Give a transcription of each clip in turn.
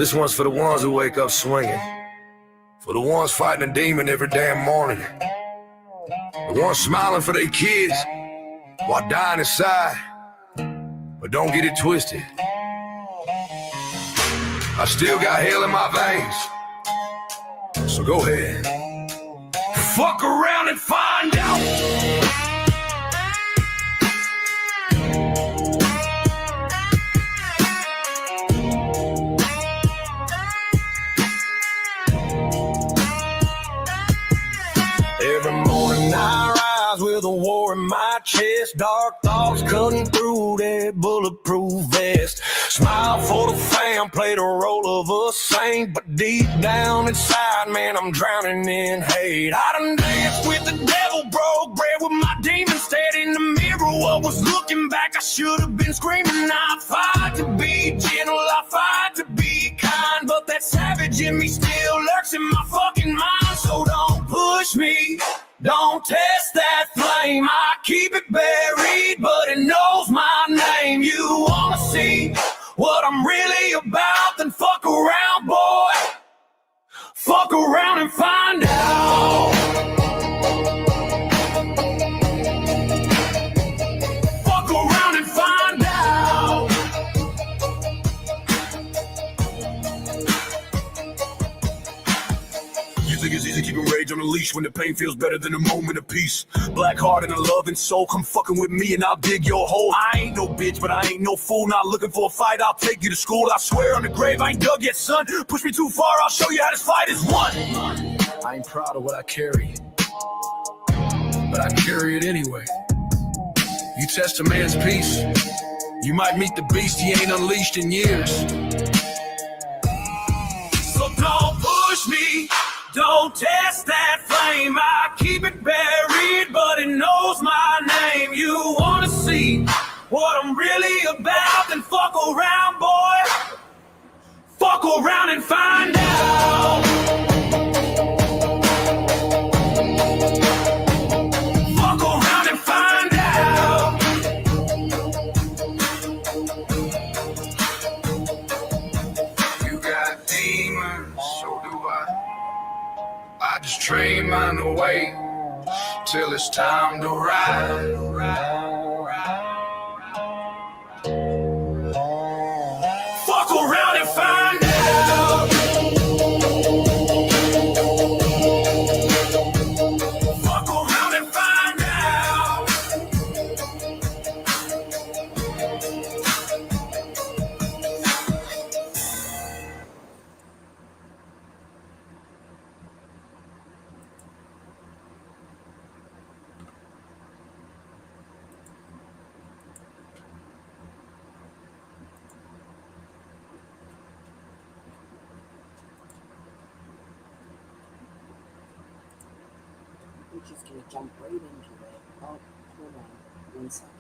This one's for the ones who wake up swinging. For the ones fighting a demon every damn morning. The ones smiling for their kids while dying inside. But don't get it twisted. I still got hell in my veins. So go ahead. Fuck around and find out. Every morning I rise with a war in my chest. Dark thoughts cutting through that bulletproof vest. Smile for the fam, play the role of a saint. But deep down inside, man, I'm drowning in hate. I done danced with the devil, broke bread with my demons. Stared in the mirror, what was looking back, I should have been screaming. I fight to be gentle, I fight to be kind. But that savage in me still lurks in my fucking mind. So don't push me, don't test that flame. I keep it buried, but it knows my name. You wanna see what I'm really about? Then fuck around, boy. Fuck around and find out. Fuck around and find out. You think it's easy keeping rage on a leash when the pain feels better than a moment of peace? Black heart and a loving soul, come fucking with me and I'll dig your hole. I ain't no bitch, but I ain't no fool. Not looking for a fight, I'll take you to school. I swear on the grave, I ain't dug yet, son. Push me too far, I'll show you how this fight is won. I ain't proud of what I carry, but I carry it anyway. You test a man's peace, you might meet the beast he ain't unleashed in years. So don't push me, don't test that flame. I keep it buried, but it knows my name. You wanna see what I'm really about? Then fuck around, boy. Fuck around and find out. Fuck around and find out. You got demons, so do I just train mine away till it's time to ride. Fuck around and find out. Fuck around and find out. We're just going to jump right into it. Oh, hold on 1 second.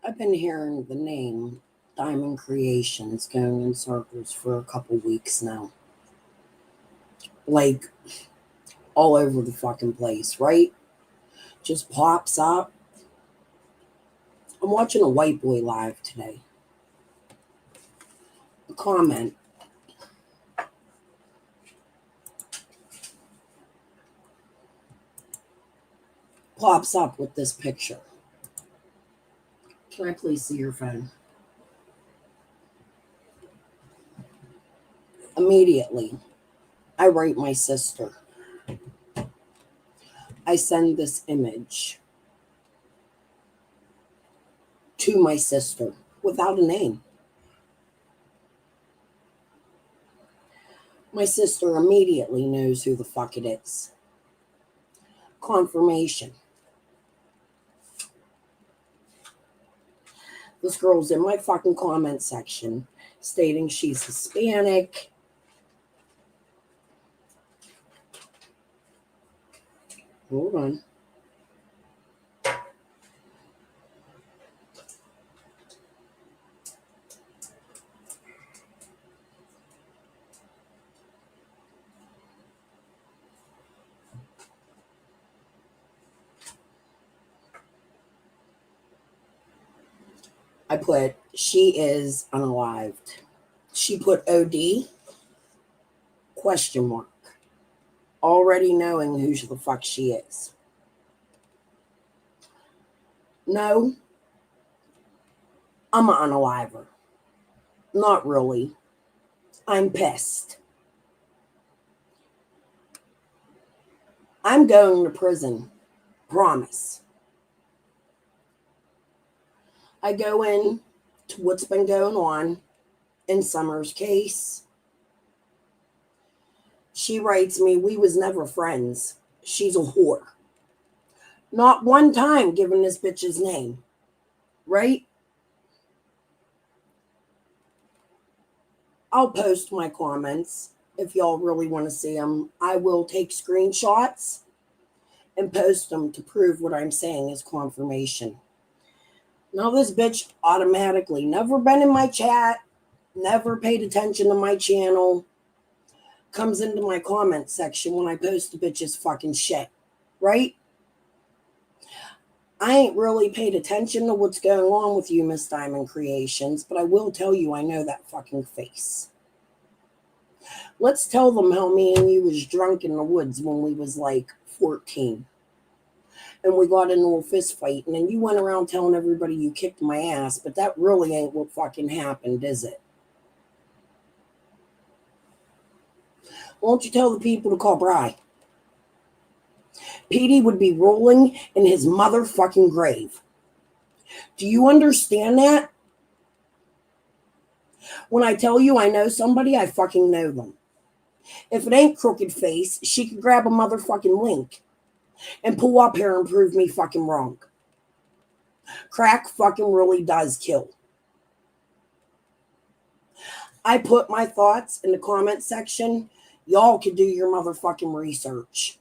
I've been hearing the name Diamond Creations going in circles for a couple weeks now. Like, all over the fucking place, right? Just pops up. I'm watching a white boy live today. A comment. Pops up with this picture. Can I please see your phone? Immediately, I write my sister. I send this image to my sister without a name. My sister immediately knows who the fuck it is. Confirmation. This girl's in my fucking comment section stating she's Hispanic. Hold on. I put, she is unalived. She put OD, question mark. Already knowing who the fuck she is. No, I'm an unaliver. Not really. I'm pissed. I'm going to prison. Promise. I go in to what's been going on in Summer's case. She writes me, we was never friends. She's a whore. Not one time giving this bitch's name. Right? I'll post my comments if y'all really want to see them. I will take screenshots and post them to prove what I'm saying is confirmation. Now this bitch automatically never been in my chat, never paid attention to my channel, comes into my comment section when I post the bitch's fucking shit, right? I ain't really paid attention to what's going on with you, Miss Diamond Creations, but I will tell you I know that fucking face. Let's tell them how me and you was drunk in the woods when we was like 14. And we got into a fist fight, and then you went around telling everybody you kicked my ass, but that really ain't what fucking happened, is it? Won't you tell the people to call Bri? Petey would be rolling in his motherfucking grave. Do you understand that? When I tell you I know somebody, I fucking know them. If it ain't Crooked Face, she could grab a motherfucking link and pull up here and prove me fucking wrong. Crack fucking really does kill. I put my thoughts in the comment section. Y'all can do your motherfucking research.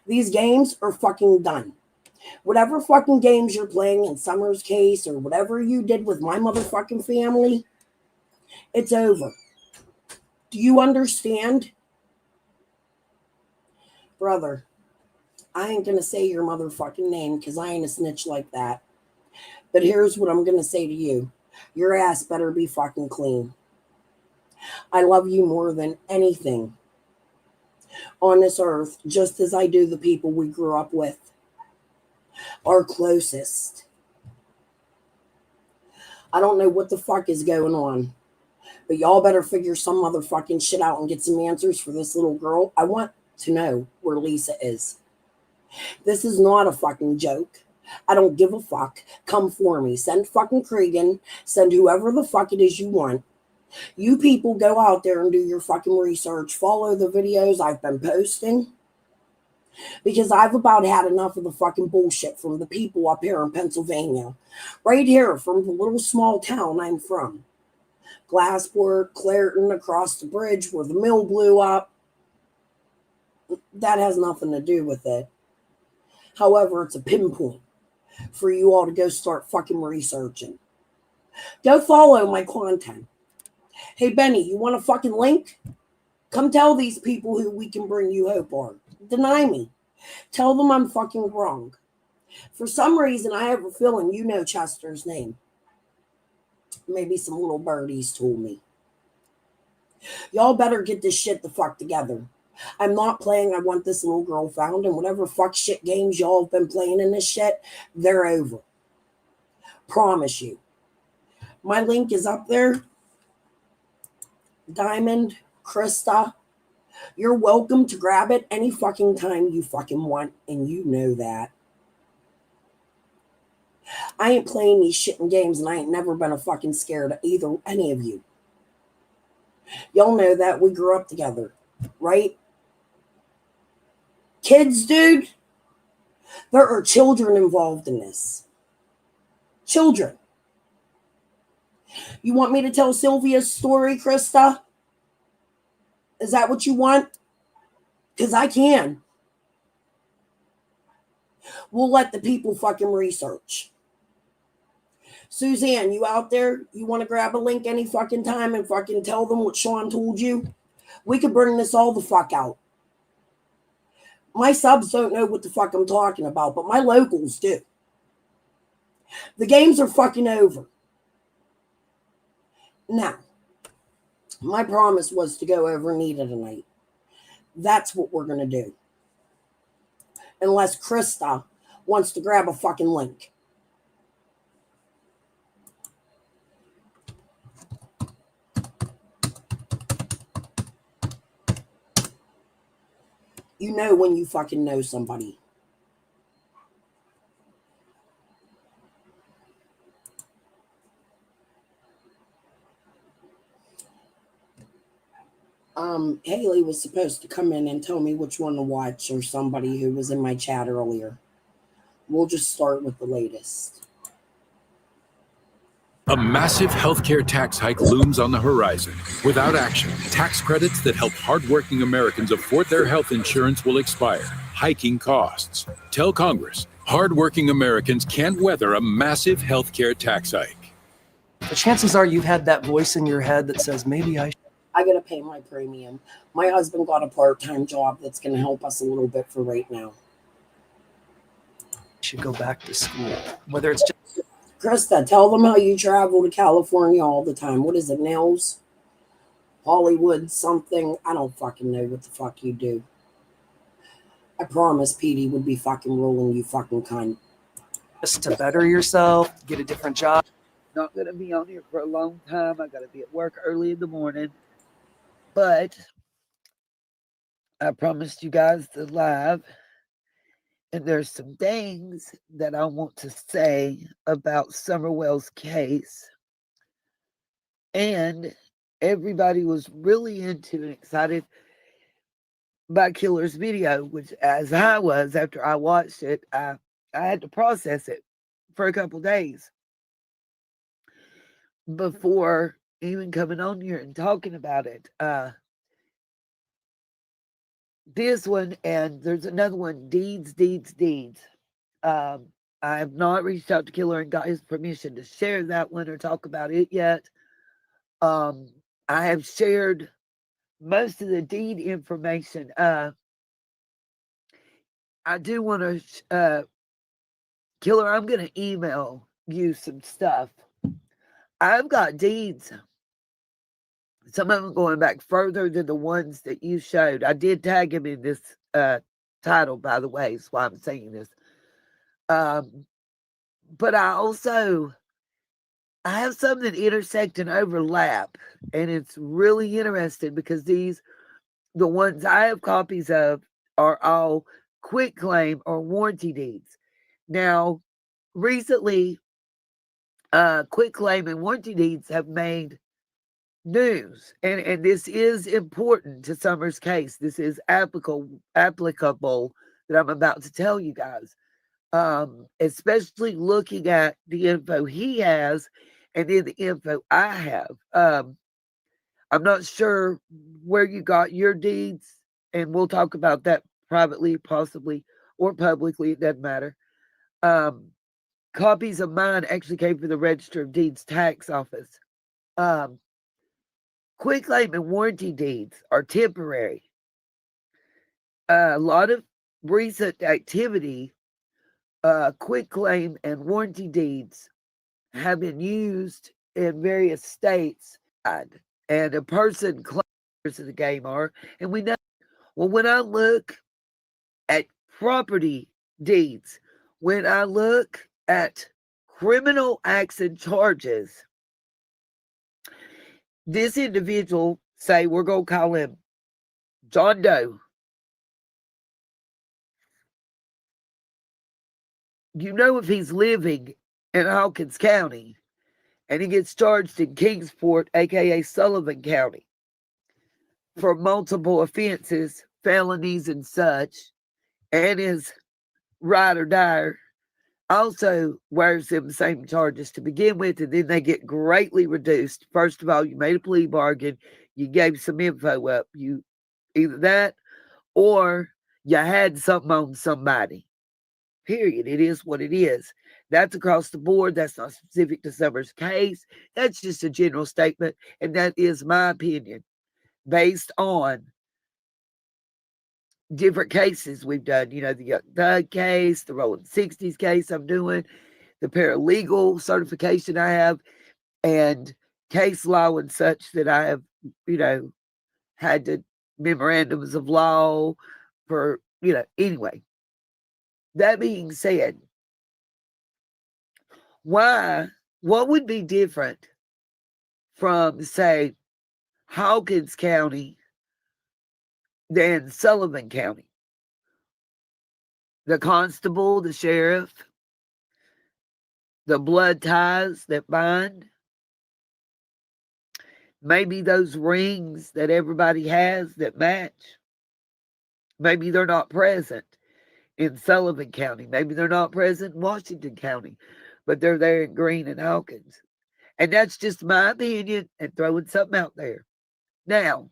These games are fucking done. Whatever fucking games you're playing in Summer's case or whatever you did with my motherfucking family, it's over. Do you understand? Brother, I ain't gonna say your motherfucking name because I ain't a snitch like that. But here's what I'm gonna say to you. Your ass better be fucking clean. I love you more than anything on this earth, just as I do the people we grew up with. Our closest. I don't know what the fuck is going on, but y'all better figure some motherfucking shit out and get some answers for this little girl. I want to know where Lisa is. This is not a fucking joke. I don't give a fuck. Come for me. Send fucking Cregan. Send whoever the fuck it is you want. You people go out there and do your fucking research. Follow the videos I've been posting. Because I've about had enough of the fucking bullshit from the people up here in Pennsylvania. Right here from the little small town I'm from. Glassport, Clareton, across the bridge where the mill blew up. That has nothing to do with it. However, it's a pinpoint for you all to go start fucking researching. Go follow my content. Hey, Benny, you want a fucking link? Come tell these people who we can bring you hope are. Deny me. Tell them I'm fucking wrong. For some reason, I have a feeling you know Chester's name. Maybe some little birdies told me. Y'all better get this shit the fuck together. I'm not playing I want this little girl found, and whatever fuck shit games y'all have been playing in this shit, they're over. Promise you. My link is up there. Diamond, Krista, you're welcome to grab it any fucking time you fucking want, and you know that. I ain't playing these shitting games, and I ain't never been a fucking scared of either any of you. Y'all know that we grew up together, right? Kids, dude, there are children involved in this. Children. You want me to tell Sylvia's story, Krista? Is that what you want? Because I can. We'll let the people fucking research. Suzanne, you out there? You want to grab a link any fucking time and fucking tell them what Sean told you? We could bring this all the fuck out. My subs don't know what the fuck I'm talking about, but my locals do. The games are fucking over. Now, my promise was to go over Nita tonight. That's what we're going to do. Unless Krista wants to grab a fucking link. You know when you fucking know somebody. Haley was supposed to come in and tell me which one to watch, or somebody who was in my chat earlier. We'll just start with the latest. A massive healthcare tax hike looms on the horizon. Without action, tax credits that help hardworking Americans afford their health insurance will expire, hiking costs. Tell Congress, hardworking Americans can't weather a massive healthcare tax hike. The chances are you've had that voice in your head that says, maybe I gotta pay my premium. My husband got a part-time job that's gonna help us a little bit for right now. should go back to school. Whether it's just Krista, tell them how you travel to California all the time. What is it, Nails? Hollywood something? I don't fucking know what the fuck you do. I promise Petey would be fucking ruling you fucking cunt. just to better yourself, get a different job. Not going to be on here for a long time. I got to be at work early in the morning. But I promised you guys the live. And there's some things that I want to say about Summerwell's case. And everybody was really into and excited by Killer's video, which, as I was after I watched it, I had to process it for a couple days before even coming on here and talking about it. This one, and there's another one, Deeds. I have not reached out to Killer and got his permission to share that one or talk about it yet. I have shared most of the deed information. I do want to, Killer, I'm going to email you some stuff. I've got deeds. Some of them going back further than the ones that you showed. I did tag him in this title, by the way. That's why I'm saying this. But I have some that intersect and overlap. And it's really interesting because the ones I have copies of are all quitclaim or warranty deeds. Now, recently, quitclaim and warranty deeds have made news, and this is important to Summer's case. This is applicable that I'm about to tell you guys, especially looking at the info he has and then the info I have. I'm not sure where you got your deeds, and we'll talk about that privately, possibly, or publicly. It doesn't matter. Copies of mine actually came from the Register of Deeds tax office. Quitclaim and warranty deeds are temporary. A lot of recent activity, quitclaim and warranty deeds have been used in various states, and a person claims of the game are, and we know. Well, when I look at property deeds, when I look at criminal acts and charges, this individual, say we're going to call him John Doe. You know, if he's living in Hawkins County and he gets charged in Kingsport, aka Sullivan County, for multiple offenses, felonies and such, and is ride or die, also wears them the same charges to begin with, and then they get greatly reduced. First of all, you made a plea bargain, you gave some info up, you either that or you had something on somebody. Period. It is what it is. That's across the board. That's not specific to Summer's case. That's just a general statement, and that is my opinion based on different cases we've done. You know, the Young Thug case, the Rolling 60s case I'm doing, the paralegal certification I have, and case law and such that I have, had to memorandums of law for, anyway. That being said, what would be different from, say, Hawkins County than Sullivan County? The constable, the sheriff, the blood ties that bind, maybe those rings that everybody has that match. Maybe they're not present in Sullivan County. Maybe they're not present in Washington County, but they're there in Greene and Hawkins. And that's just my opinion and throwing something out there. Now,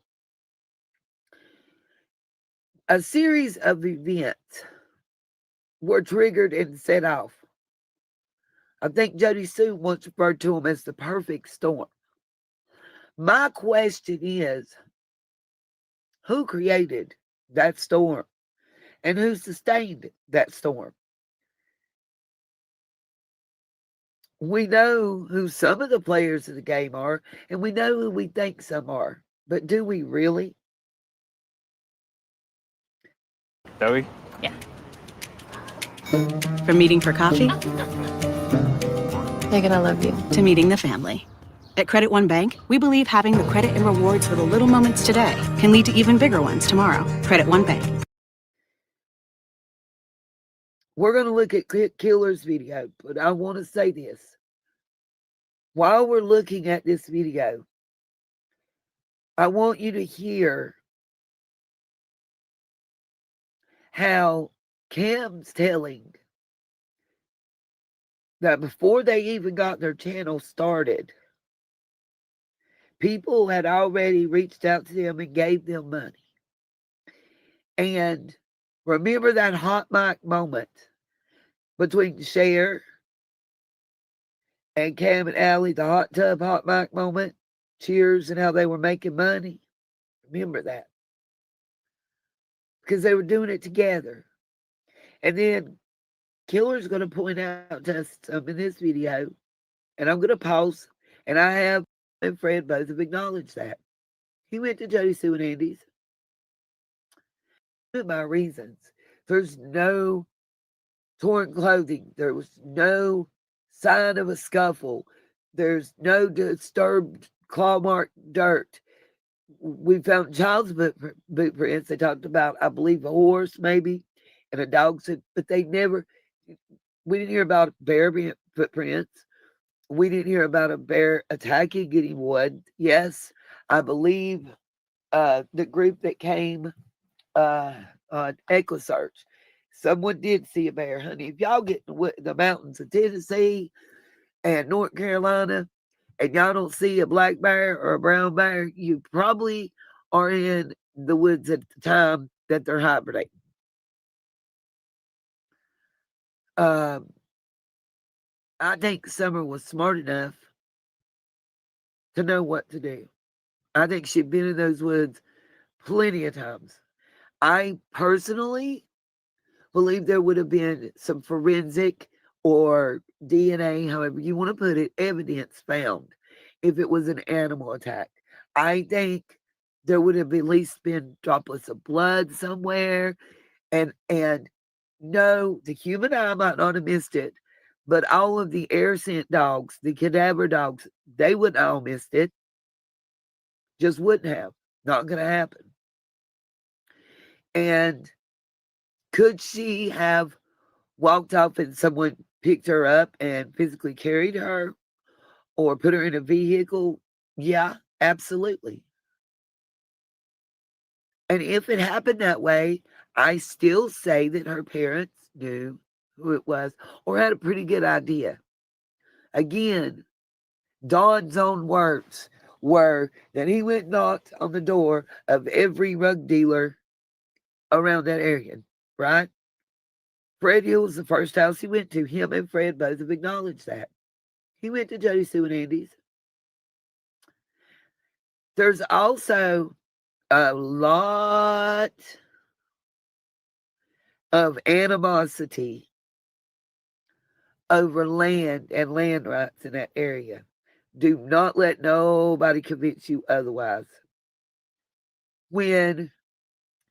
a series of events were triggered and set off. I think Jody Sue once referred to them as the perfect storm. My question is, who created that storm and who sustained that storm? We know who some of the players of the game are, and we know who we think some are. But do we really? Joey? Yeah. From meeting for coffee Megan, I love you. to meeting the family. At Credit One Bank, we believe having the credit and rewards for the little moments today can lead to even bigger ones tomorrow. Credit One Bank. We're going to look at Killer's video, but I want to say this. While we're looking at this video, I want you to hear how Cam's telling that before they even got their channel started, people had already reached out to them and gave them money. And remember that hot mic moment between Cher and Cam and Allie, the hot tub hot mic moment, Cheers, and how they were making money? Remember that. Because they were doing it together. And then Killer's going to point out to us some in this video, and I'm going to pause, and I have and Fred both have acknowledged that. He went to Jody Sue and Andy's. My reasons. There's no torn clothing. There was no sign of a scuffle. There's no disturbed claw mark dirt. We found child's boot prints. They talked about, I believe, a horse maybe and a dog, but we didn't hear about bear footprints. We didn't hear about a bear attacking getting wood. Yes, I believe the group that came on EquiSearch, someone did see a bear, honey. If y'all get in the mountains of Tennessee and North Carolina and y'all don't see a black bear or a brown bear, you probably are in the woods at the time that they're hibernating. I think Summer was smart enough to know what to do. I think she'd been in those woods plenty of times. I personally believe there would have been some forensic or DNA, however you want to put it, evidence found if it was an animal attack. I think there would have at least been droplets of blood somewhere. And no, the human eye might not have missed it, but all of the air scent dogs, the cadaver dogs, they wouldn't all missed it. Just wouldn't have. Not going to happen. And could she have walked off and someone picked her up and physically carried her or put her in a vehicle? Yeah, absolutely. And if it happened that way, I still say that her parents knew who it was or had a pretty good idea. Again, Don's own words were that he went and knocked on the door of every rug dealer around that area, right? Fred Hill was the first house he went to. Him and Fred both have acknowledged that. He went to Jody Sue and Andy's. There's also a lot of animosity over land and land rights in that area. Do not let nobody convince you otherwise. When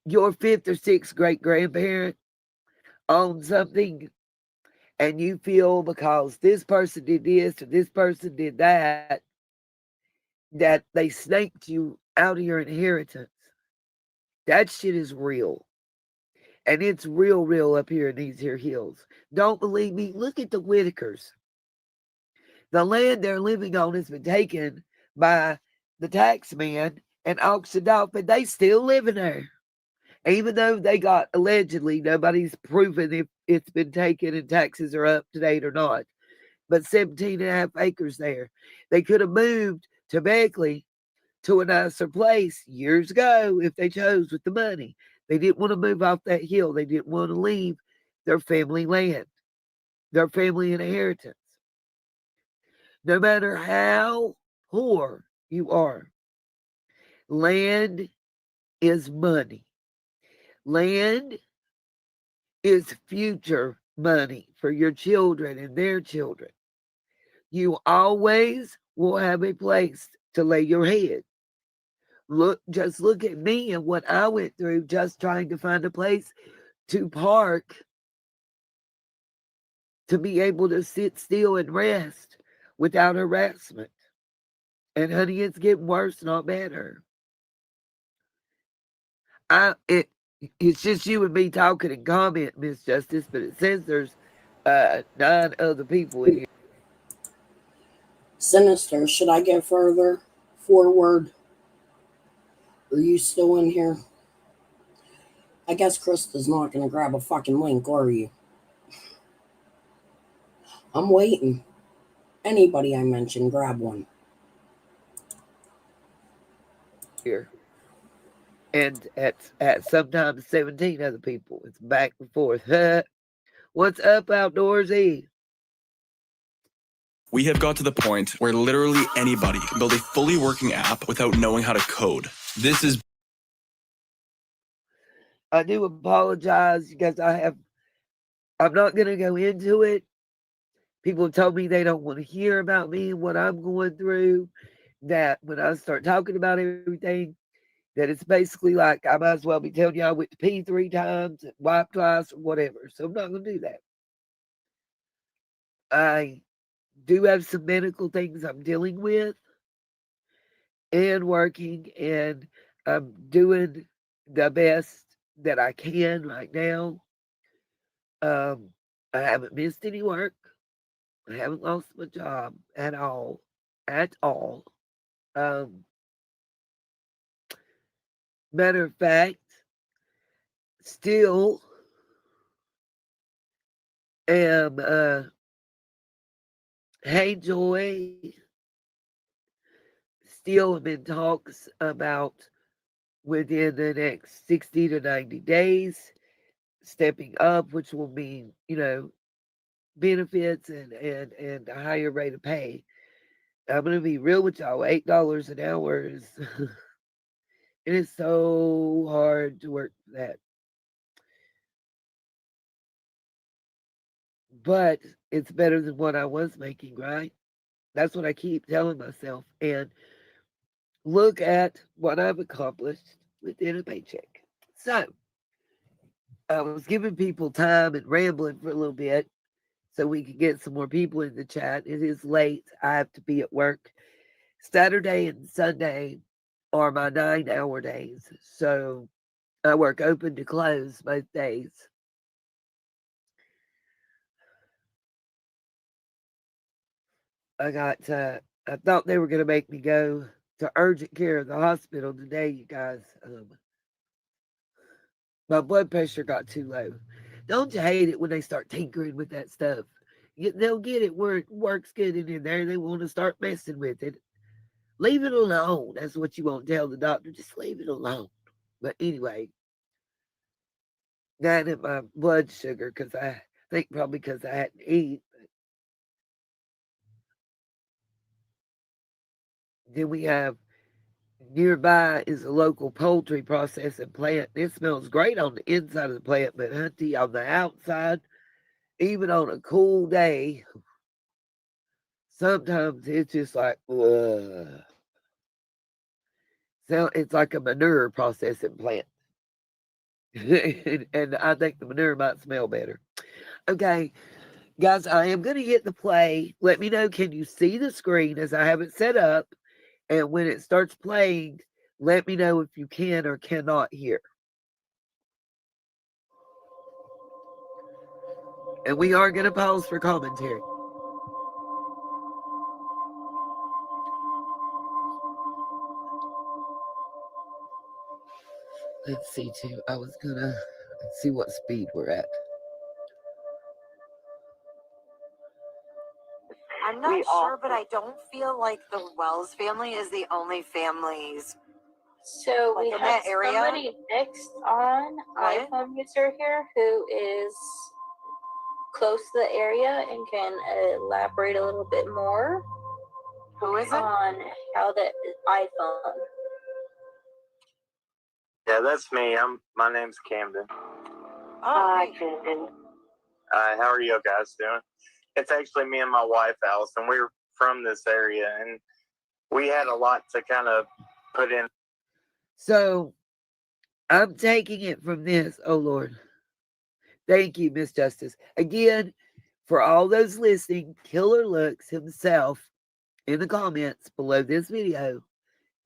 your fifth or sixth great grandparent owns something and you feel because this person did this or this person did that, that they snaked you out of your inheritance, that shit is real. And it's real up here in these here hills. Don't believe me? Look at the Whitakers. The land they're living on has been taken by the tax man and auctioned off, but they still living there. Even though they got allegedly, nobody's proven if it's been taken and taxes are up to date or not. But 17 and a half acres there. They could have moved to Beckley to a nicer place years ago if they chose with the money. They didn't want to move off that hill. They didn't want to leave their family land, their family inheritance. No matter how poor you are, land is money. Land is future money for your children and their children. You always will have a place to lay your head. Just look at me and what I went through just trying to find a place to park, to be able to sit still and rest without harassment. And honey, it's getting worse, not better. It's just you and me talking and comment, Miss Justice, but it says there's 9 other people in here. Sinister, should I go further forward? Are you still in here? I guess Krista's not going to grab a fucking link, are you? I'm waiting. Anybody I mention, grab one. Here. And at sometimes 17 other people. It's back and forth. What's up, Outdoorsy? We have got to the point where literally anybody can build a fully working app without knowing how to code. This is... I do apologize because I'm not going to go into it. People have told me they don't want to hear about me and what I'm going through. That when I start talking about everything, that it's basically like I might as well be telling you I went to pee 3 times, wiped twice, or whatever. So I'm not going to do that. I do have some medical things I'm dealing with and working, and I'm doing the best that I can right now. I haven't missed any work. I haven't lost my job at all. Matter of fact, still am hey Joy, still am in talks about within the next 60 to 90 days stepping up, which will mean, benefits and a higher rate of pay. I'm gonna be real with y'all. $8 an hour is it is so hard to work for that. But it's better than what I was making, right? That's what I keep telling myself. And look at what I've accomplished within a paycheck. So I was giving people time and rambling for a little bit so we could get some more people in the chat. It is late. I have to be at work. Saturday and Sunday are my 9-hour days. So I work open to close both days. I thought they were going to make me go to urgent care at the hospital today, you guys. My blood pressure got too low. Don't you hate it when they start tinkering with that stuff? They'll get it where it works good in there. They want to start messing with it. Leave it alone. That's what you won't tell the doctor. Just leave it alone. But anyway, that and my blood sugar, because I think probably because I hadn't eaten. Then we have nearby is a local poultry processing plant. It smells great on the inside of the plant, but hunty on the outside, even on a cool day, sometimes it's just like, ugh. So it's like a manure processing plant. And I think the manure might smell better. Okay, guys, I am going to hit the play. Let me know, can you see the screen as I have it set up? And when it starts playing, let me know if you can or cannot hear. And we are going to pause for commentary. Let's see, too. I was going to see what speed we're at. I'm not sure, but I don't feel like the Wells family is the only families. So Like we in have that area? somebody next on What? iPhone user here who is close to the area and can elaborate a little bit more Who is it? on how the iPhone. Yeah, that's me. My name's Camden. Oh, hey. Camden. How are you guys doing? It's actually me and my wife, Allison. We're from this area, and we had a lot to kind of put in. So I'm taking it from this. Oh, Lord. Thank you, Miss Justice. Again, for all those listening, Killer Looks himself in the comments below this video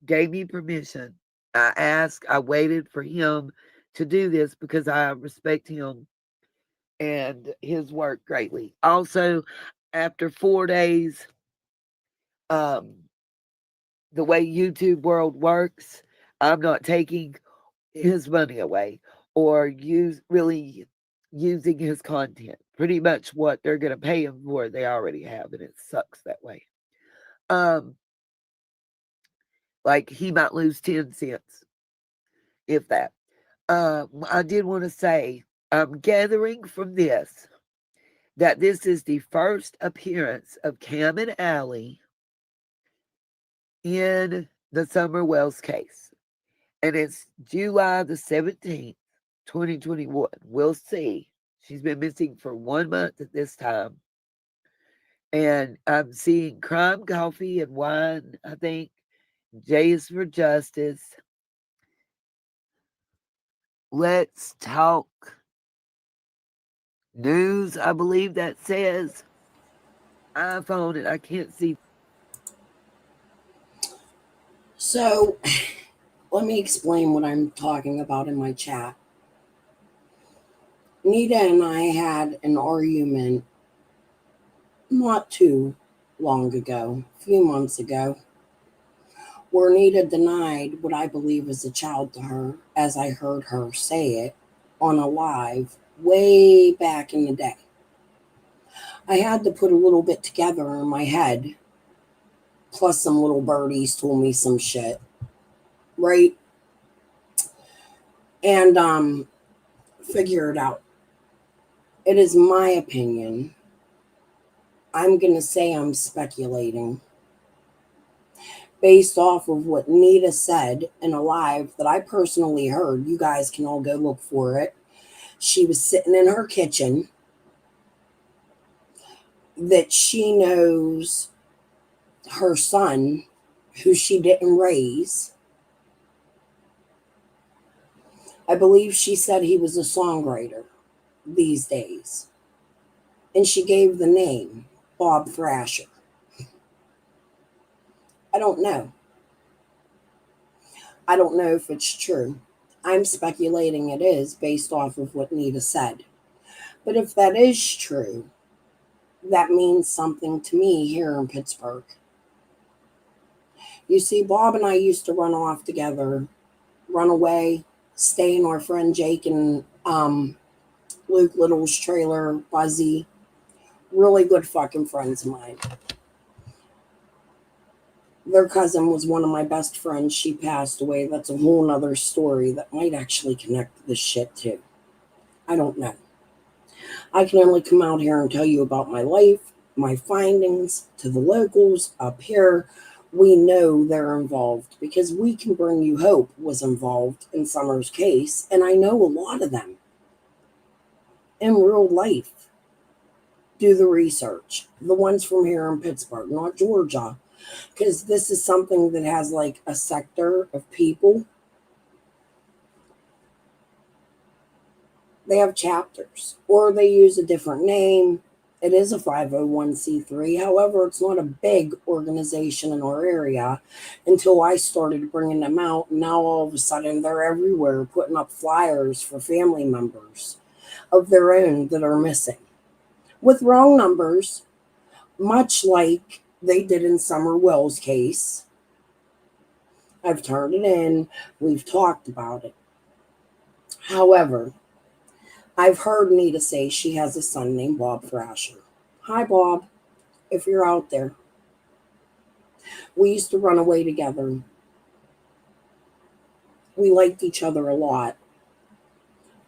gave me permission. I waited for him to do this because I respect him and his work greatly. Also, after 4 days, the way YouTube world works, I'm not taking his money away or really using his content. Pretty much what they're going to pay him for, they already have, and it sucks that way. Like he might lose 10 cents, if that. I did want to say, I'm gathering from this that this is the first appearance of Cam and Allie in the Summer Wells case. And it's July the 17th, 2021. We'll see. She's been missing for 1 month at this time. And I'm seeing Crime, Coffee, and Wine, I think. J is for Justice. Let's Talk News, I believe that says. iPhone, and I can't see. So, let me explain what I'm talking about in my chat. Nita and I had an argument not too long ago, a few months ago, where Nita denied what I believe is a child to her, as I heard her say it on a live way back in the day. I had to put a little bit together in my head, plus some little birdies told me some shit, right? And figure it out. It is my opinion. I'm going to say I'm speculating based off of what Nita said in a live that I personally heard. You guys can all go look for it. She was sitting in her kitchen, that she knows her son, who she didn't raise. I believe she said he was a songwriter these days. And she gave the name Bob Thrasher. I don't know. I don't know if it's true. I'm speculating it is based off of what Nita said. But if that is true, that means something to me here in Pittsburgh. You see, Bob and I used to run off together, run away, stay in our friend Jake and Luke Little's trailer, Buzzy. Really good fucking friends of mine. Their cousin was one of my best friends. She passed away. That's a whole nother story that might actually connect this shit too. I don't know. I can only come out here and tell you about my life, my findings to the locals up here. We know they're involved because We Can Bring You Hope was involved in Summer's case, and I know a lot of them in real life. Do the research. The ones from here in Pittsburgh, not Georgia. Because this is something that has like a sector of people. They have chapters, or they use a different name. It is a 501c3. However, it's not a big organization in our area until I started bringing them out. Now, all of a sudden, they're everywhere putting up flyers for family members of their own that are missing with wrong numbers, much like they did in Summer Wells' case. I've turned it in. We've talked about it. However, I've heard Nita say she has a son named Bob Thrasher. Hi, Bob, if you're out there. We used to run away together. We liked each other a lot.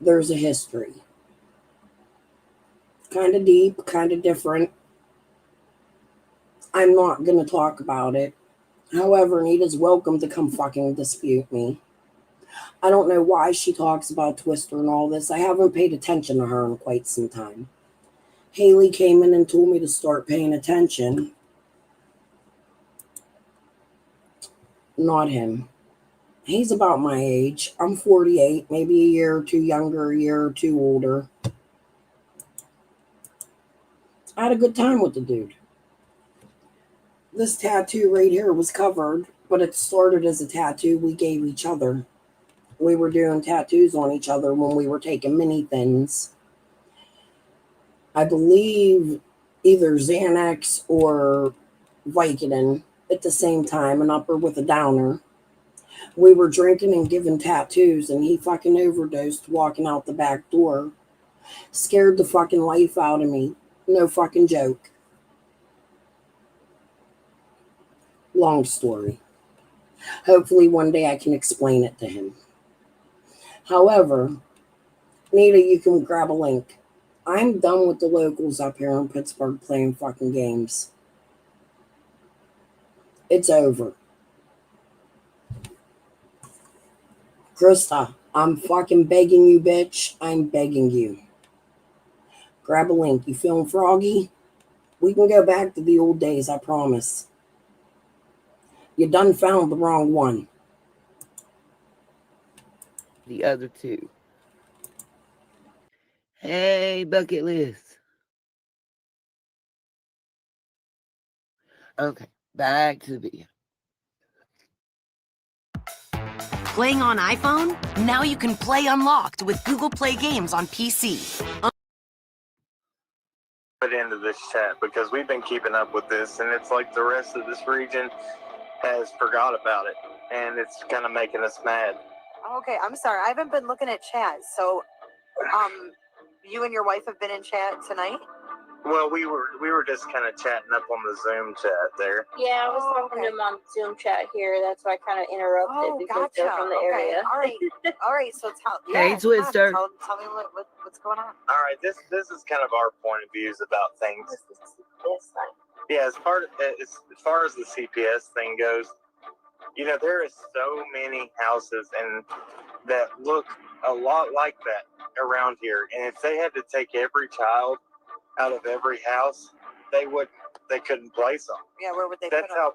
There's a history. Kind of deep, kind of different. I'm not going to talk about it. However, Nita's welcome to come fucking dispute me. I don't know why she talks about Twister and all this. I haven't paid attention to her in quite some time. Haley came in and told me to start paying attention. Not him. He's about my age. I'm 48, maybe a year or two younger, a year or two older. I had a good time with the dude. This tattoo right here was covered, but it started as a tattoo we gave each other. We were doing tattoos on each other when we were taking mini thins. I believe either Xanax or Vicodin at the same time, an upper with a downer. We were drinking and giving tattoos, and he fucking overdosed walking out the back door. Scared the fucking life out of me. No fucking joke. Long story. Hopefully one day I can explain it to him. However, Nita, you can grab a link. I'm done with the locals up here in Pittsburgh playing fucking games. It's over. Krista, I'm fucking begging you, bitch. I'm begging you. Grab a link. You feeling froggy? We can go back to the old days, I promise. You done found the wrong one. The other two. Hey, bucket list. Okay, back to the video. Playing on iPhone? Now you can play Unlocked with Google Play Games on PC. Put into this chat because we've been keeping up with this, and it's like the rest of this region has forgot about it, and it's kind of making us mad. Okay, I'm sorry. I haven't been looking at chat. So, you and your wife have been in chat tonight? Well, we were just kind of chatting up on the Zoom chat there. Yeah, I was talking to him on Zoom chat here. That's why I kind of interrupted because they're from the area. All right. All right. So tell Twister. Tell me what's going on. All right, this is kind of our point of views about things. Yeah, as far as the CPS thing goes, you know, there is so many houses and that look a lot like that around here. And if they had to take every child out of every house, they couldn't place them. Yeah, where would they That's put them?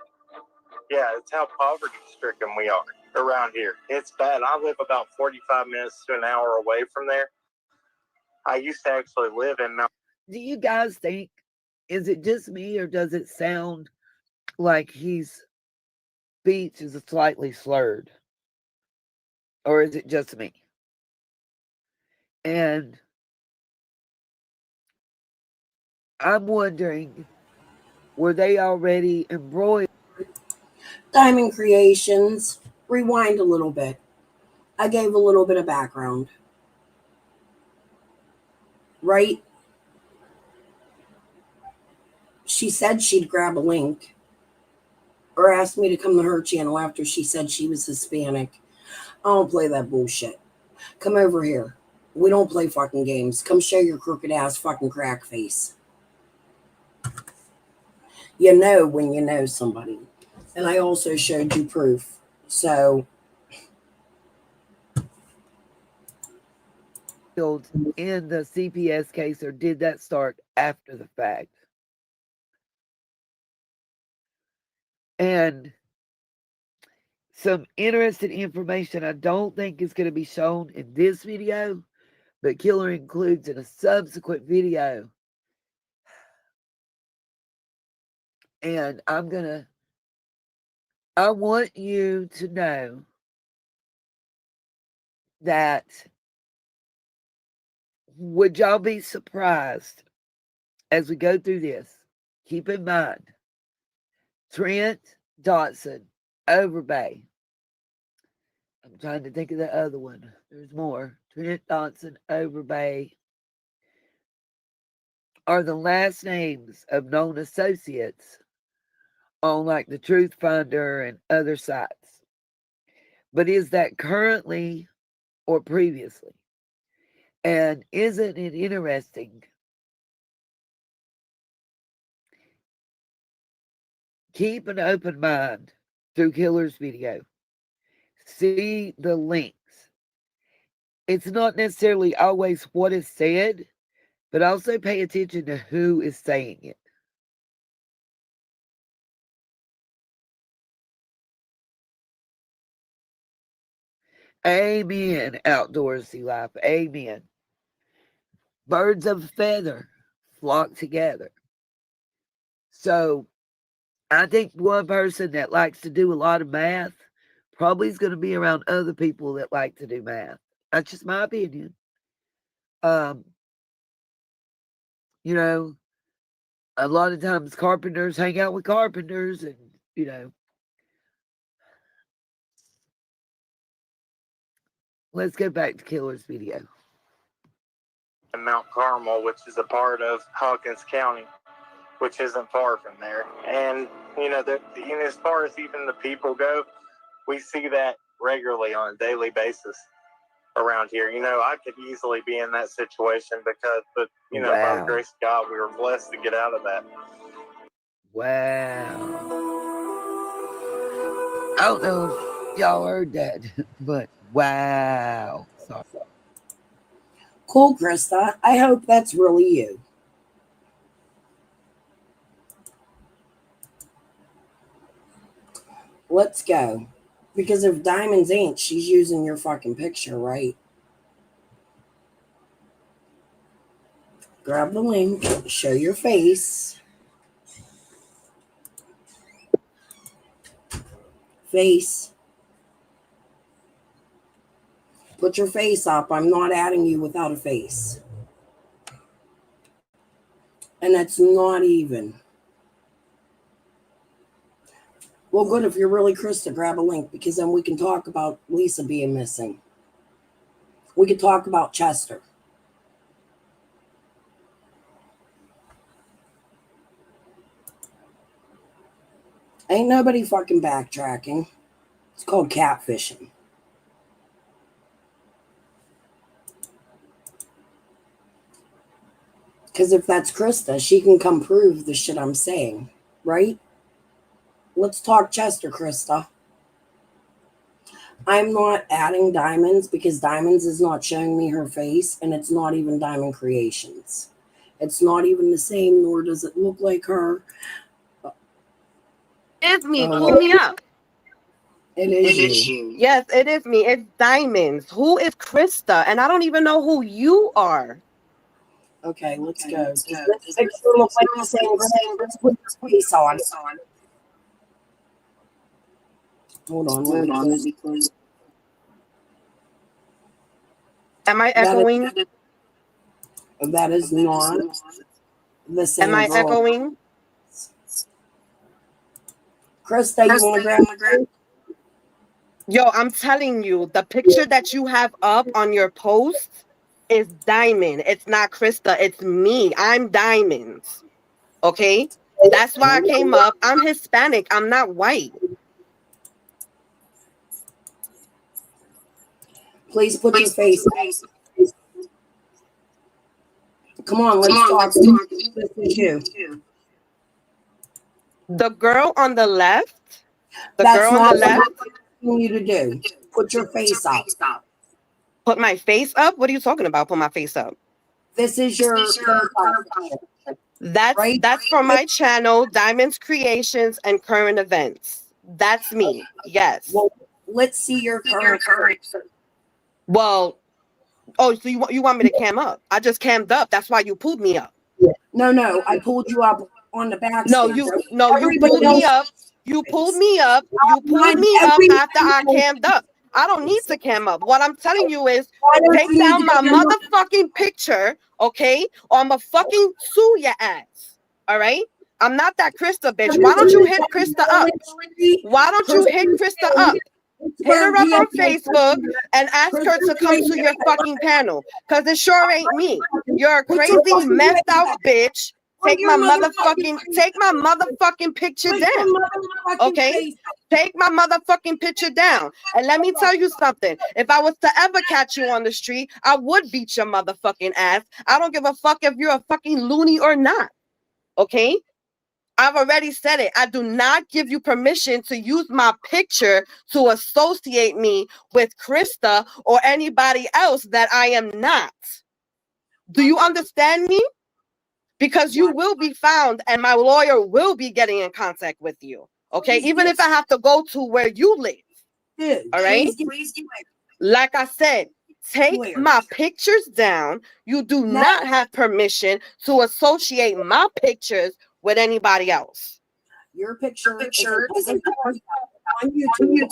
That's how poverty stricken we are around here. It's bad. I live about 45 minutes to an hour away from there. I used to actually live in Mount. Do you guys think, is it just me, or does it sound like his speech is slightly slurred? Or is it just me? And I'm wondering, were they already embroiled? Diamond Creations. Rewind a little bit. I gave a little bit of background. Right? She said she'd grab a link or asked me to come to her channel after she said she was Hispanic. I don't play that bullshit. Come over here. We don't play fucking games. Come show your crooked ass fucking crack face. You know when you know somebody. And I also showed you proof. So killed in the CPS case, or did that start after the fact? And some interesting information I don't think is going to be shown in this video, but Killer includes in a subsequent video. And I want you to know that, would y'all be surprised as we go through this? Keep in mind, Trent Dotson, Overbay. I'm trying to think of the other one. There's more. Trent Dotson, Overbay are the last names of known associates on like the Truth Finder and other sites. But is that currently or previously? And isn't it interesting? Keep an open mind through Killer's video. See the links. It's not necessarily always what is said, but also pay attention to who is saying it. Amen, outdoorsy life. Amen. Birds of a feather flock together. So I think one person that likes to do a lot of math probably is going to be around other people that like to do math. That's just my opinion. You know, a lot of times carpenters hang out with carpenters, and, you know, let's go back to Killer's video. Mount Carmel, which is a part of Hawkins County, which isn't far from there. And, you know, as far as even the people go, we see that regularly on a daily basis around here. You know, I could easily be in that situation but you know, by the grace of God, we were blessed to get out of that. Wow. I don't know if y'all heard that, but wow. Sorry. Cool, Krista. I hope that's really you. Let's go. Because if Diamonds ain't, she's using your fucking picture, right? Grab the link, show your face. Face. Put your face up. I'm not adding you without a face. And that's not even. Well, good, if you're really Krista, grab a link, because then we can talk about Lisa being missing. We could talk about Chester. Ain't nobody fucking backtracking. It's called catfishing. Because if that's Krista, she can come prove the shit I'm saying, right? Let's talk Chester, Krista. I'm not adding Diamonds because Diamonds is not showing me her face, and it's not even Diamond Creations. It's not even the same, nor does it look like her. It's me. Pull me up. It is you. Yes, it is me. It's Diamonds. Who is Krista? And I don't even know who you are. Okay, let's go. Does this picture look like the same? Let's put your face on. Hold on. Let me close. Am I echoing? That is not the same. Am I echoing? Krista, you want to grab? Yo, I'm telling you, the picture that you have up on your post is Diamond. It's not Krista. It's me. I'm Diamonds. Okay? That's why I came up. I'm Hispanic. I'm not white. Please put your face. Come on, let's talk. This is you. The girl on the left. That's not what I'm asking you to do. Put your face up. Put my face up? What are you talking about? Put my face up. This is your profile. That's for my channel, Diamonds Creations and Current Events. That's me. Yes. Well, let's see your current. Well, oh, so you want me to cam up? I just cammed up. That's why you pulled me up. No, I pulled you up on the back. You pulled me up. You pulled me up. You pulled me up after I cammed up. I don't need to cam up. What I'm telling you is take down my motherfucking picture, okay? Or I'm a fucking sue your ass. All right? I'm not that Krista bitch. Why don't you hit Krista up? Why don't you hit Krista up? Hit her up on Facebook and ask her to come to your fucking panel. Because it sure ain't me. You're a crazy, messed out bitch. Take my motherfucking picture down. Okay? Take my motherfucking picture down. And let me tell you something. If I was to ever catch you on the street, I would beat your motherfucking ass. I don't give a fuck if you're a fucking loony or not. Okay? I've already said it. I do not give you permission to use my picture to associate me with Krista or anybody else that I am not. Do you understand me? Because you will be found and my lawyer will be getting in contact with you. Okay? Even if I have to go to where you live. All right? Like I said, take my pictures down. You do not have permission to associate my pictures with anybody else. Your picture isn't on YouTube.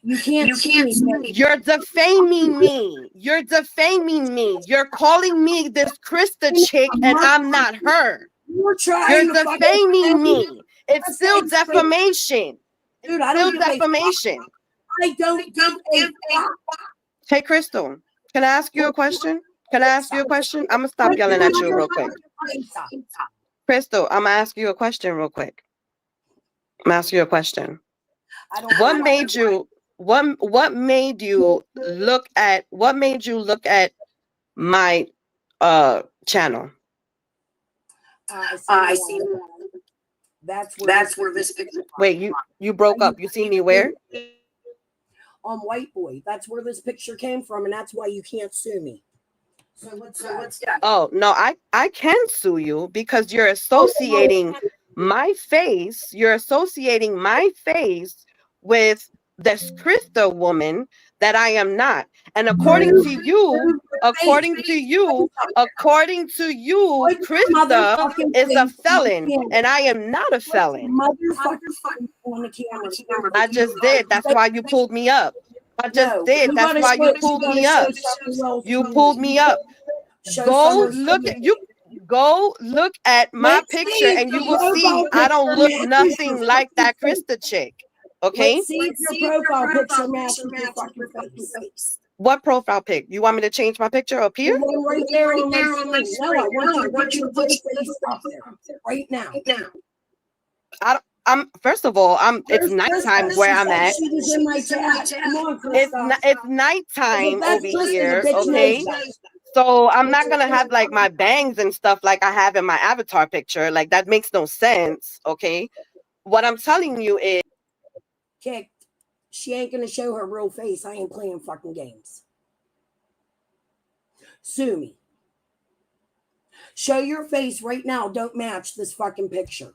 You can't see me. You're defaming me. You're defaming me. You're calling me this Krista chick and I'm not her. You're defaming me. It's still defamation. Dude, I don't still defamation. I don't give a fuck. Hey, Crystal, can I ask you a question? Can I ask you a question? I'm gonna stop yelling at you real quick. Crystal, I'm gonna ask you a question real quick. I'm gonna ask you a question. What made you look at my channel? I see. That's where this picture. Wait, you broke up. You see me where? On White Boy. That's where this picture came from, and that's why you can't sue me. So what's that? Oh no, I can sue you because you're associating my face. You're associating my face with this Krista woman that I am not. And according to you, Krista is a felon, and I am not a felon. I just did. That's why you pulled me up. I just did. That's why you pulled me up. You pulled me up. Go look at my picture and you will see I don't look nothing like that Krista chick. Okay? Let's see if your profile picture matches your fucking face. What profile pic? You want me to change my picture up here? Right there on my screen. No, I want you to put your face up there right now. First of all, it's nighttime where I'm at. It's nighttime over here, okay? So I'm not gonna have like my bangs and stuff like I have in my avatar picture. Like that makes no sense, okay? What I'm telling you is, kicked. She ain't gonna show her real face. I ain't playing fucking games. Sue me. Show your face right now. Don't match this fucking picture.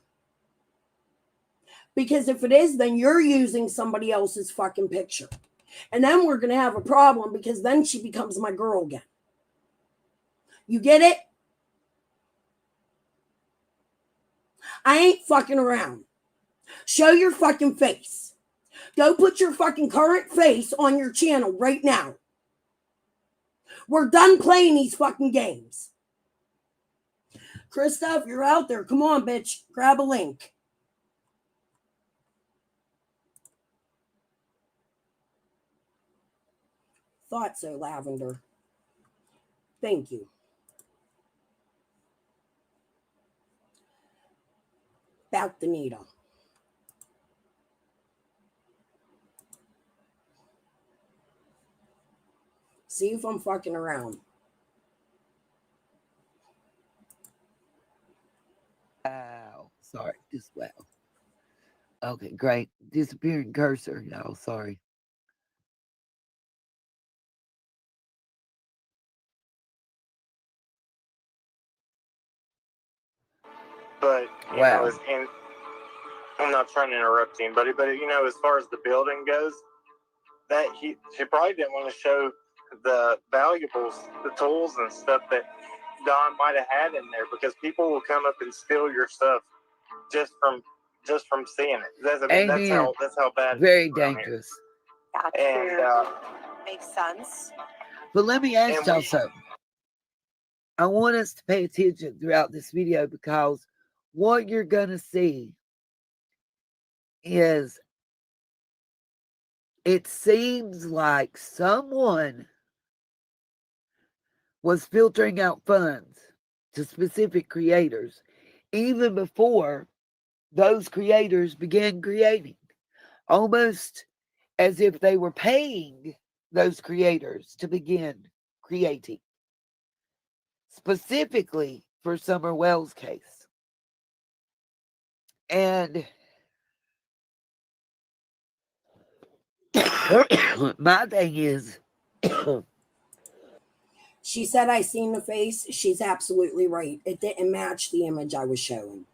Because if it is, then you're using somebody else's fucking picture. And then we're gonna have a problem because then she becomes my girl again. You get it? I ain't fucking around. Show your fucking face. Go put your fucking current face on your channel right now. We're done playing these fucking games. Krista, if you're out there, come on, bitch. Grab a link. Thought so, Lavender. Thank you. Back to Nita. See if I'm fucking around. Ow. Sorry. Just wow. Okay, great. Disappearing cursor, y'all. Sorry. But you know, and I'm not trying to interrupt anybody, but you know, as far as the building goes, that she probably didn't want to show the valuables, the tools and stuff that Don might have had in there, because people will come up and steal your stuff just from seeing it. That's how bad. Very dangerous. Gotcha. And makes sense. But let me ask y'all something. I want us to pay attention throughout this video, because what you're gonna see is, it seems like someone was filtering out funds to specific creators even before those creators began creating, almost as if they were paying those creators to begin creating, specifically for Summer Wells' case. And my thing is, she said, I seen the face. She's absolutely right. It didn't match the image I was showing.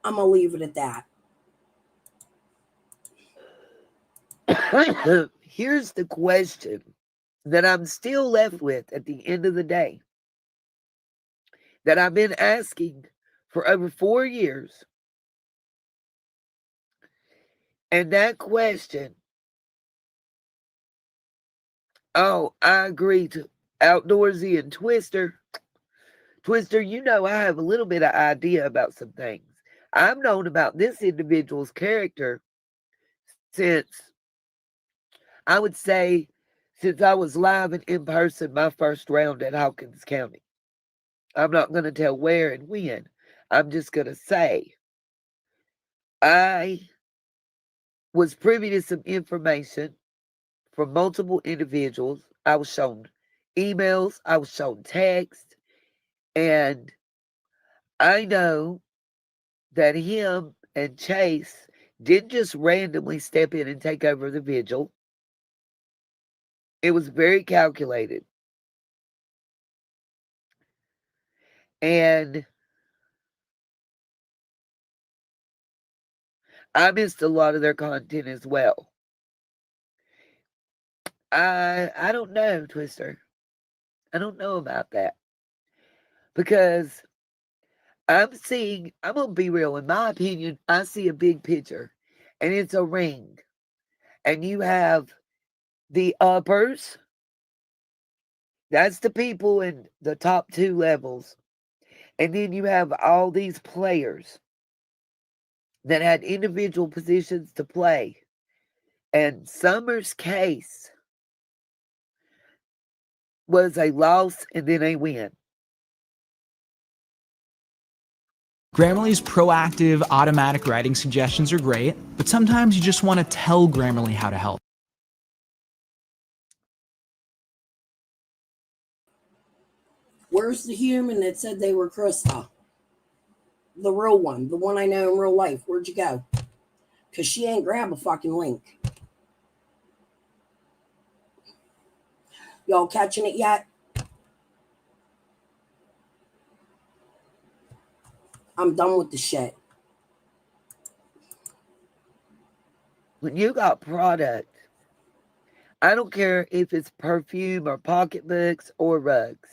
I'm going to leave it at that. Here's the question that I'm still left with at the end of the day, that I've been asking for over 4 years. And that question, oh, I agree to Outdoorsy and Twister. Twister, you know I have a little bit of idea about some things. I've known about this individual's character since, I would say, since I was live and in person my first round at Hawkins County. I'm not going to tell where and when. I'm just going to say I was privy to some information from multiple individuals. I was shown emails, I was shown text, and I know that him and Chase didn't just randomly step in and take over the vigil. It was very calculated. And I missed a lot of their content as well. I don't know, Twister. I don't know about that. Because I'm going to be real, in my opinion, I see a big picture, and it's a ring. And you have the uppers. That's the people in the top 2 levels. And then you have all these players that had individual positions to play. And Summer's case was a loss and then a win. Grammarly's proactive, automatic writing suggestions are great, but sometimes you just want to tell Grammarly how to help. Where's the human that said they were Krista? The real one, the one I know in real life. Where'd you go? Because she ain't grab a fucking link. Y'all catching it yet? I'm done with the shit. When you got product, I don't care if it's perfume or pocketbooks or rugs.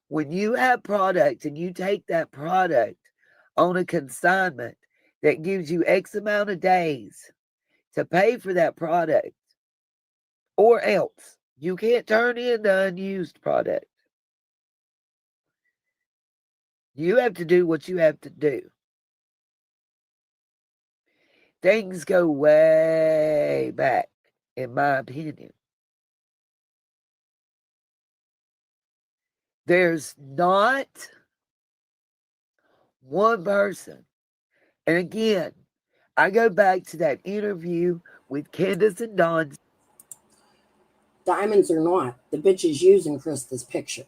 When you have product and you take that product on a consignment that gives you X amount of days to pay for that product, or else you can't turn in the unused product. You have to do what you have to do. Things go way back, in my opinion. There's not one person. And again, I go back to that interview with Candace and Don. Diamonds or not, the bitch is using Krista's picture.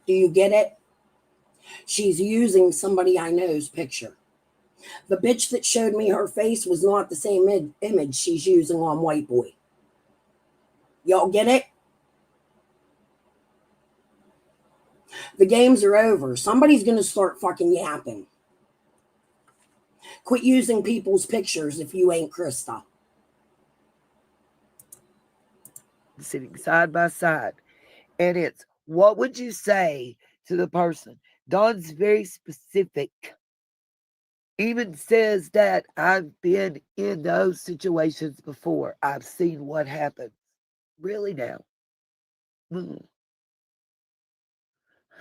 Do you get it? She's using somebody I know's picture. The bitch that showed me her face was not the same image she's using on White Boy. Y'all get it? The games are over. Somebody's going to start fucking yapping. Quit using people's pictures if you ain't Krista. Sitting side by side. And it's, what would you say to the person? Dawn's very specific. Even says that I've been in those situations before. I've seen what happens. Really now?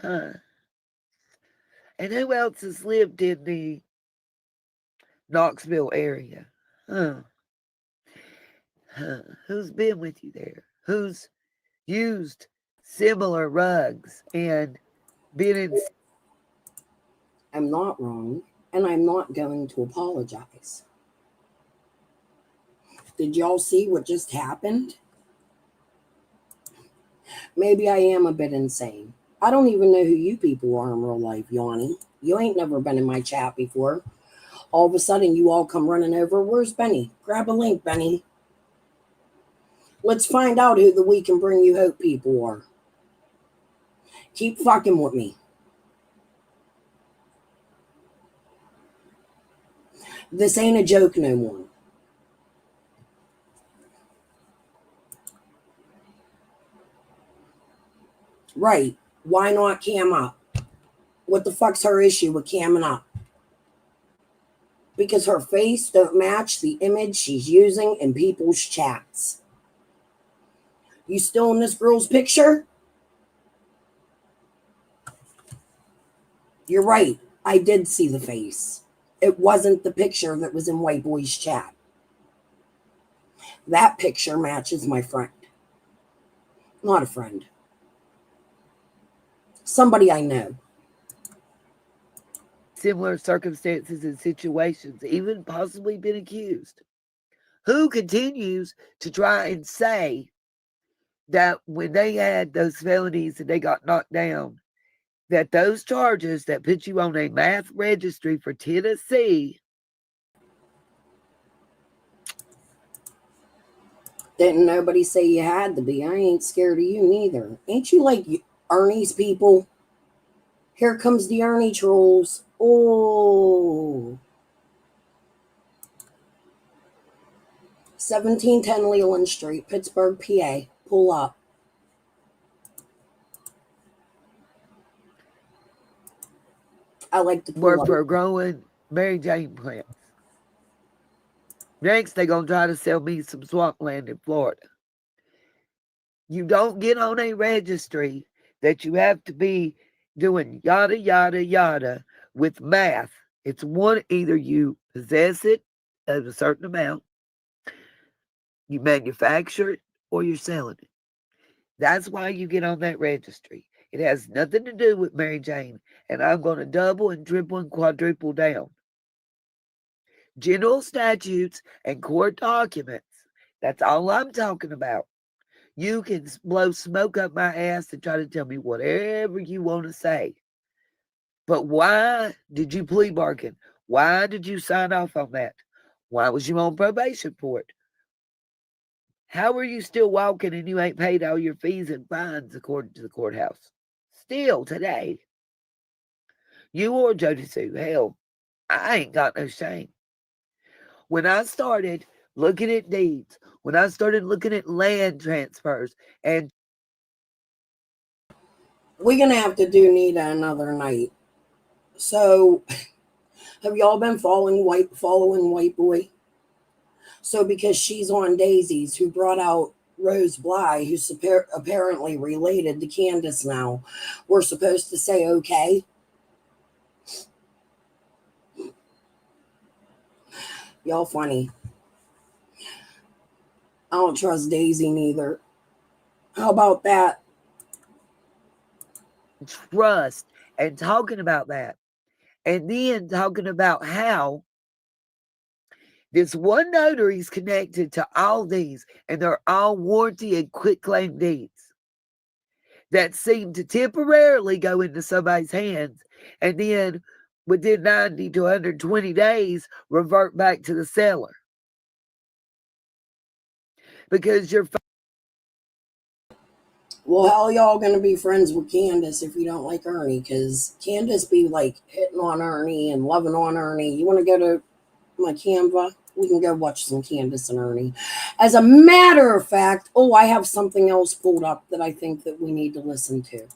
Huh. And who else has lived in the Knoxville area? Huh. Who's been with you there? Who's used similar rugs and been in... I'm not wrong, and I'm not going to apologize. Did y'all see what just happened? Maybe I am a bit insane. I don't even know who you people are in real life, Yanni. You ain't never been in my chat before. All of a sudden, you all come running over. Where's Benny? Grab a link, Benny. Let's find out who the We Can Bring You Hope people are. Keep fucking with me. This ain't a joke no more. Right. Why not cam up? What the fuck's her issue with camming up? Because her face don't match the image she's using in people's chats. You still in this girl's picture? You're right. I did see the face. It wasn't the picture that was in White Boy's chat. That picture matches my friend. Not a friend. Somebody I know. Similar circumstances and situations, even possibly been accused. Who continues to try and say that when they had those felonies and they got knocked down, that those charges that put you on a math registry for Tennessee... Didn't nobody say you had to be. I ain't scared of you neither. Ain't you like Ernie's people? Here comes the Ernie trolls. Oh. 1710 Leland Street, Pittsburgh, PA. Pull up. I like to pull work up. for growing Mary Jane plants. Next, they're going to try to sell me some swampland in Florida. You don't get on a registry that you have to be doing yada, yada, yada with math. It's one, either you possess it at a certain amount, you manufacture it, or you're selling it. That's why you get on that registry. It has nothing to do with Mary Jane, and I'm going to double and triple and quadruple down. General statutes and court documents, that's all I'm talking about. You can blow smoke up my ass and try to tell me whatever you want to say. But why did you plea bargain? Why did you sign off on that? Why was you on probation for it? How are you still walking and you ain't paid all your fees and fines according to the courthouse? Still today. You or Jody Sue, hell, I ain't got no shame. When I started looking at deeds, when I started looking at land transfers, and we're going to have to do Nita another night. So, have y'all been following White Boy? So, because she's on Daisy's, who brought out Rose Bly, who's apparently related to Candace now, we're supposed to say okay? Y'all funny. I don't trust Daisy neither. How about that? Trust and talking about that. And then talking about how this one notary is connected to all these, and they're all warranty and quitclaim deeds that seem to temporarily go into somebody's hands and then within 90 to 120 days revert back to the seller. Because you're... Well, how y'all gonna be friends with Candace if you don't like Ernie? Because Candace be like hitting on Ernie and loving on Ernie. You want to go to my Canva? We can go watch some Candace and Ernie. As a matter of fact, I have something else pulled up that I think that we need to listen to.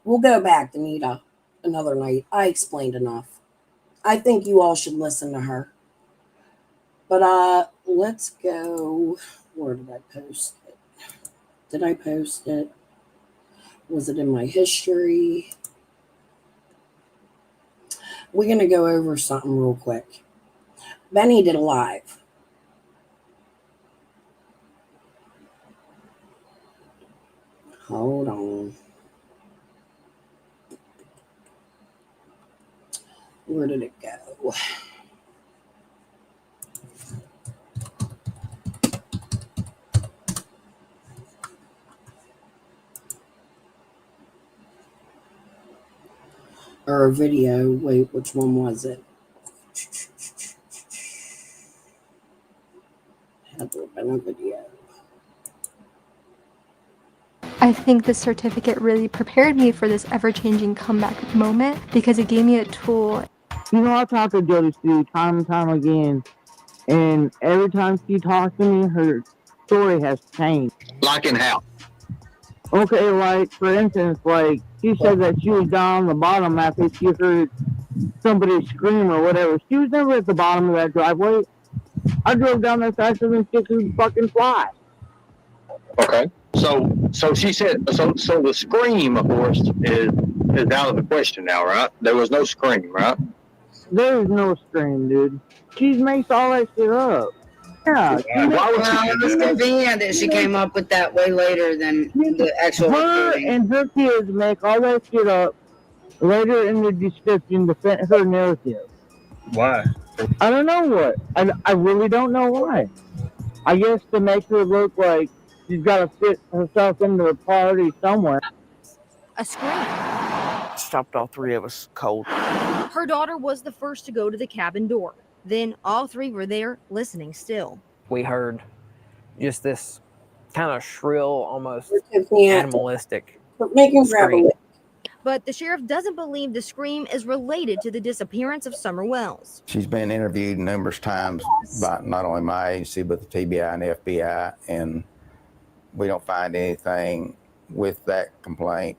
We'll go back to Nita another night. I explained enough. I think you all should listen to her. But let's go. Where did I post it? Did I post it? Was it in my history? We're going to go over something real quick. Benny did a live. Hold on. Where did it go? Or a video. Wait, which one was it? Had there been a video? I think the certificate really prepared me for this ever-changing comeback moment because it gave me a tool. You know, I talk to Jody Stu time and time again, and every time she talks to me, her story has changed. Like in how? Okay, like, for instance, like, she said that she was down on the bottom after she heard somebody scream or whatever. She was never at the bottom of that driveway. I drove down there faster than she could fucking fly. Okay. So she said, so the scream, of course, is out of the question now, right? There was no scream, right? There is no scream, dude. She makes all that shit up. Yeah. It's convenient that she came up with that way later than the actual Her recording. and her kids make all that shit up later in the description to fit her narrative. Why? I don't know what. I really don't know why. I guess to make her look like she's got to fit herself into the party somewhere. A scream. Stopped all three of us cold. Her daughter was the first to go to the cabin door. Then all three were there listening still. We heard just this kind of shrill, almost Yeah. animalistic Making scream. But the sheriff doesn't believe the scream is related to the disappearance of Summer Wells. She's been interviewed numerous times by not only my agency, but the TBI and FBI, and we don't find anything with that complaint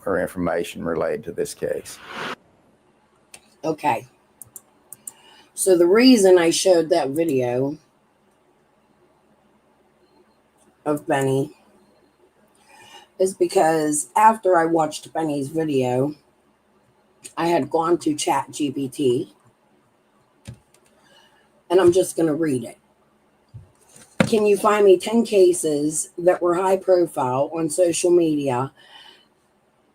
or information related to this case. Okay. So the reason I showed that video of Benny is because after I watched Benny's video, I had gone to ChatGPT, and I'm just going to read it. Can you find me 10 cases that were high profile on social media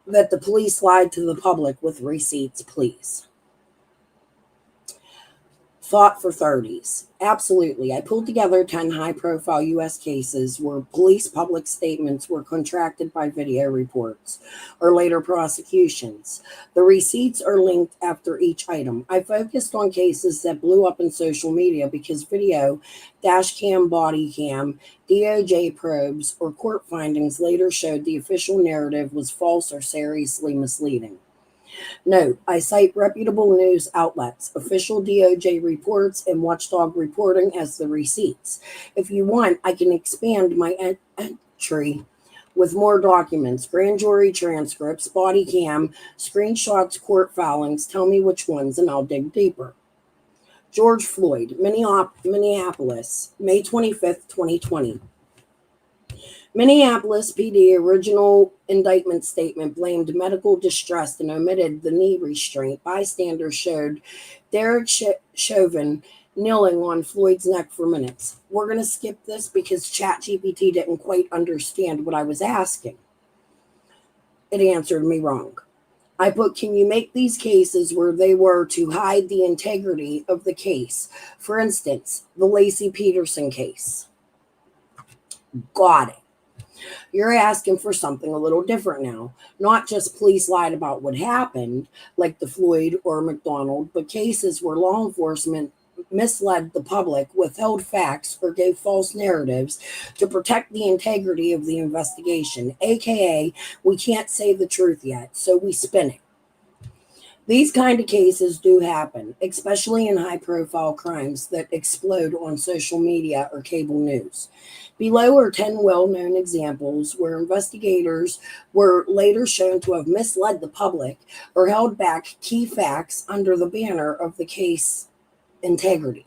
that the police lied to the public with receipts, please? Thought for 30s. Absolutely. I pulled together 10 high-profile U.S. cases where police public statements were contracted by video reports or later prosecutions. The receipts are linked after each item. I focused on cases that blew up in social media because video, dash cam, body cam, DOJ probes, or court findings later showed the official narrative was false or seriously misleading. Note, I cite reputable news outlets, official DOJ reports, and watchdog reporting as the receipts. If you want, I can expand my entry with more documents, grand jury transcripts, body cam, screenshots, court filings. Tell me which ones, and I'll dig deeper. George Floyd, Minneapolis, May 25th, 2020. Minneapolis PD original indictment statement blamed medical distress and omitted the knee restraint. Bystanders showed Derek Chauvin kneeling on Floyd's neck for minutes. We're going to skip this because ChatGPT didn't quite understand what I was asking. It answered me wrong. I put, can you make these cases where they were to hide the integrity of the case? For instance, the Lacey Peterson case. Got it. You're asking for something a little different now. Not just police lied about what happened, like the Floyd or McDonald, but cases where law enforcement misled the public, withheld facts, or gave false narratives to protect the integrity of the investigation, aka we can't say the truth yet, so we spin it. These kind of cases do happen, especially in high-profile crimes that explode on social media or cable news. Below are 10 well-known examples where investigators were later shown to have misled the public or held back key facts under the banner of the case integrity.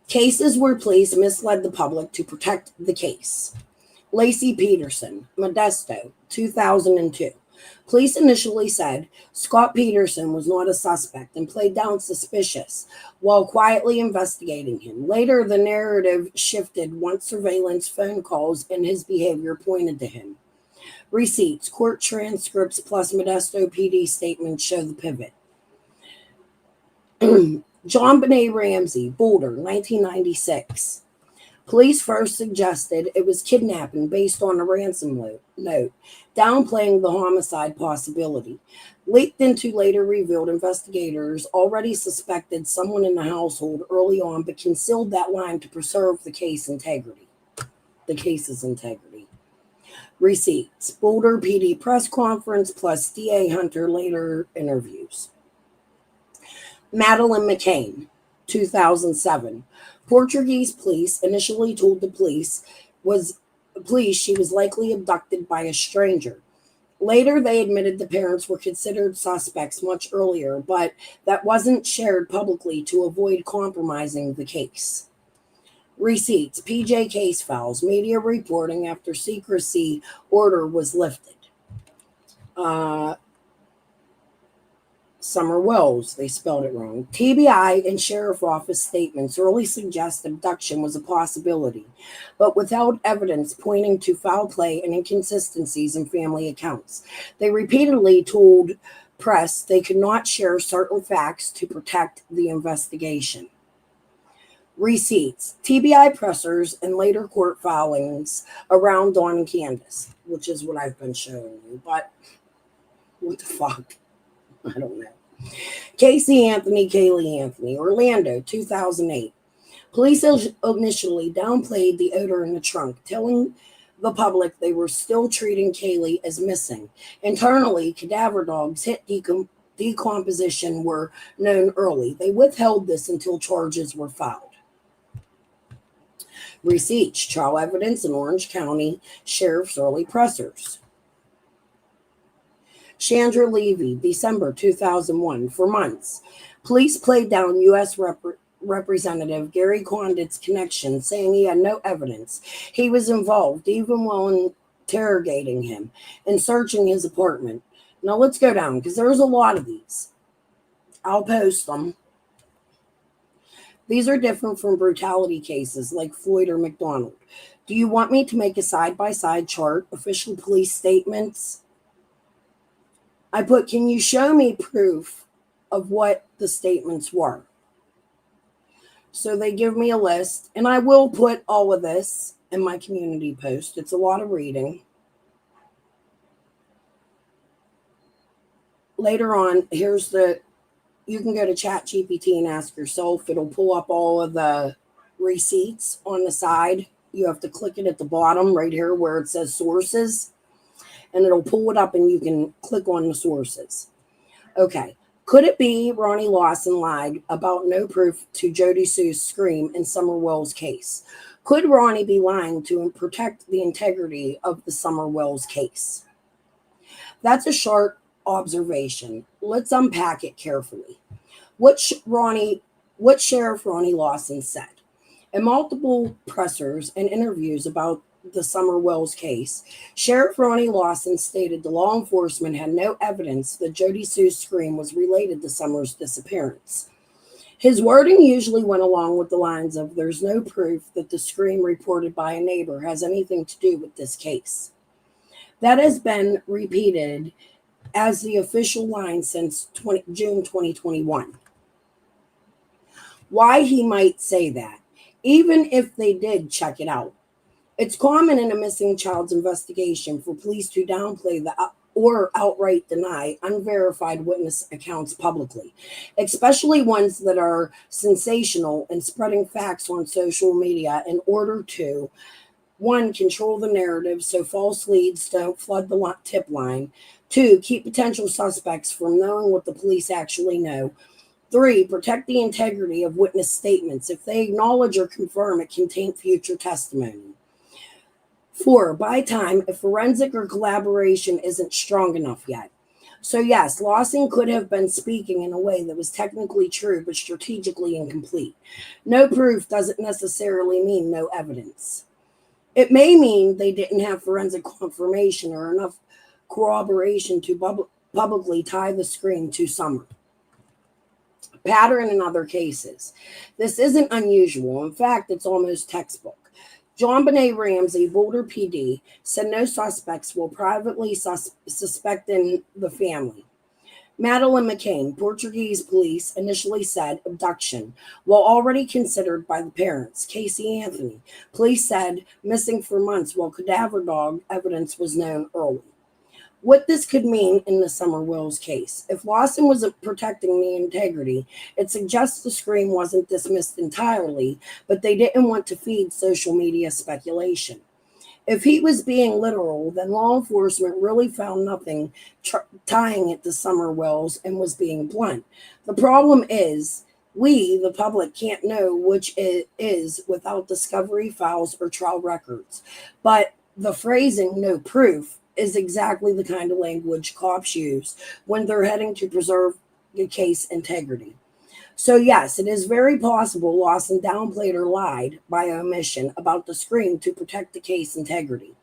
Cases where police misled the public to protect the case. Lacey Peterson, Modesto, 2002. Police initially said Scott Peterson was not a suspect and played down suspicious while quietly investigating him. Later, the narrative shifted once surveillance phone calls and his behavior pointed to him. Receipts, court transcripts, plus Modesto PD statements show the pivot. John Benet Ramsey, Boulder, 1996. Police first suggested it was kidnapping based on a ransom note, downplaying the homicide possibility. Leaked into later revealed investigators already suspected someone in the household early on, but concealed that line to preserve the case's integrity. Receipts, Boulder PD press conference plus DA Hunter later interviews. Madeleine McCain, 2007. Portuguese police initially told the police she was likely abducted by a stranger. Later, they admitted the parents were considered suspects much earlier, but that wasn't shared publicly to avoid compromising the case. Receipts, PJ case files, media reporting after secrecy order was lifted. Summer Wells, they spelled it wrong. TBI and sheriff office statements early suggest abduction was a possibility, but without evidence pointing to foul play and inconsistencies in family accounts. They repeatedly told press they could not share certain facts to protect the investigation. Receipts, TBI pressers and later court filings around Dawn Candace, which is what I've been showing you, but what the fuck? I don't know. Casey Anthony, Kaylee Anthony, Orlando, 2008. Police initially downplayed the odor in the trunk, telling the public they were still treating Kaylee as missing. Internally, cadaver dogs hit decomposition were known early. They withheld this until charges were filed. Receipts, trial evidence in Orange County Sheriff's early pressers. Chandra Levy, December 2001. For months, police played down U.S. Representative Gary Condit's connection, saying he had no evidence. He was involved, even while interrogating him and searching his apartment. Now let's go down, because there's a lot of these. I'll post them. These are different from brutality cases like Floyd or McDonald. Do you want me to make a side-by-side chart, official police statements? I put, can you show me proof of what the statements were? So they give me a list, and I will put all of this in my community post. It's a lot of reading. Later on, you can go to ChatGPT and ask yourself. It'll pull up all of the receipts on the side. You have to click it at the bottom right here where it says sources. And it'll pull it up and you can click on the sources. Okay. Could it be Ronnie Lawson lied about no proof to Jody Sue's scream in Summer Wells case? Could Ronnie be lying to protect the integrity of the Summer Wells case? That's a sharp observation. Let's unpack it carefully. What Sheriff Ronnie Lawson said. In multiple pressers and interviews about the Summer Wells case, Sheriff Ronnie Lawson stated the law enforcement had no evidence that Jody Sue's scream was related to Summer's disappearance. His wording usually went along with the lines of, there's no proof that the scream reported by a neighbor has anything to do with this case. That has been repeated as the official line since June 2021. Why he might say that, even if they did check it out. It's common in a missing child's investigation for police to downplay or outright deny unverified witness accounts publicly, especially ones that are sensational and spreading facts on social media in order to, one, control the narrative so false leads don't flood the tip line, two, keep potential suspects from knowing what the police actually know, three, protect the integrity of witness statements if they acknowledge or confirm it can taint future testimony. 4, buy time if forensic or collaboration isn't strong enough yet. So yes, Lawson could have been speaking in a way that was technically true but strategically incomplete. No proof doesn't necessarily mean no evidence. It may mean they didn't have forensic confirmation or enough corroboration to publicly tie the scream to Summer. Pattern in other cases. This isn't unusual. In fact, it's almost textbook. John Benet Ramsey, Boulder PD, said no suspects will privately suspect in the family. Madeleine McCain, Portuguese police, initially said abduction, while already considered by the parents. Casey Anthony, police said missing for months while cadaver dog evidence was known early. What this could mean in the Summer Wills case. If Lawson was protecting the integrity, it suggests the scream wasn't dismissed entirely, but they didn't want to feed social media speculation. If he was being literal, then law enforcement really found nothing tying it to Summer Wills and was being blunt. The problem is, we, the public, can't know which it is without discovery files or trial records. But the phrasing, no proof, is exactly the kind of language cops use when they're heading to preserve the case integrity. So yes, it is very possible Lawson downplayed or lied by omission about the scream to protect the case integrity.